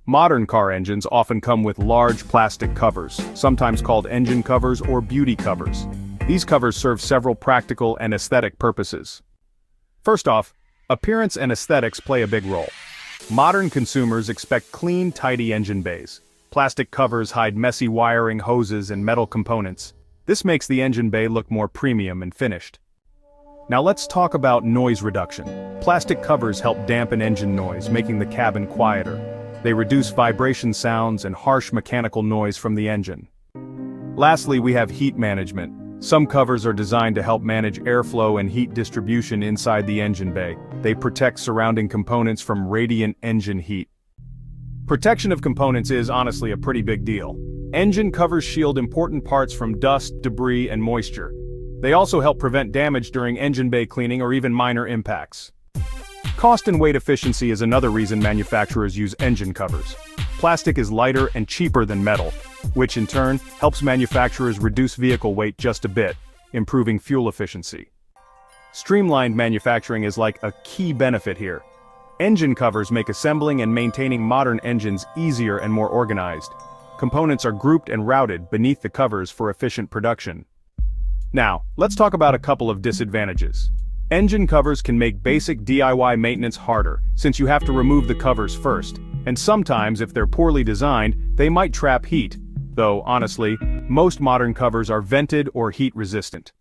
Modern car engines often come with large plastic covers, sometimes called engine covers or beauty covers. These covers serve several practical and aesthetic purposes. First off, appearance and aesthetics play a big role. Modern consumers expect clean, tidy engine bays. Plastic covers hide messy wiring, hoses, and metal components. This makes the engine bay look more premium and finished. Now let's talk about noise reduction. Plastic covers help dampen engine noise, making the cabin quieter. They reduce vibration sounds and harsh mechanical noise from the engine. Lastly, we have heat management. Some covers are designed to help manage airflow and heat distribution inside the engine bay. They protect surrounding components from radiant engine heat. Protection of components is honestly a pretty big deal. Engine covers shield important parts from dust, debris, and moisture. They also help prevent damage during engine bay cleaning or even minor impacts. Cost and weight efficiency is another reason manufacturers use engine covers. Plastic is lighter and cheaper than metal, which in turn helps manufacturers reduce vehicle weight just a bit, improving fuel efficiency. Streamlined manufacturing is like a key benefit here. Engine covers make assembling and maintaining modern engines easier and more organized. Components are grouped and routed beneath the covers for efficient production. Now, let's talk about a couple of disadvantages. Engine covers can make basic DIY maintenance harder, since you have to remove the covers first, and sometimes if they're poorly designed, they might trap heat, though honestly, most modern covers are vented or heat resistant.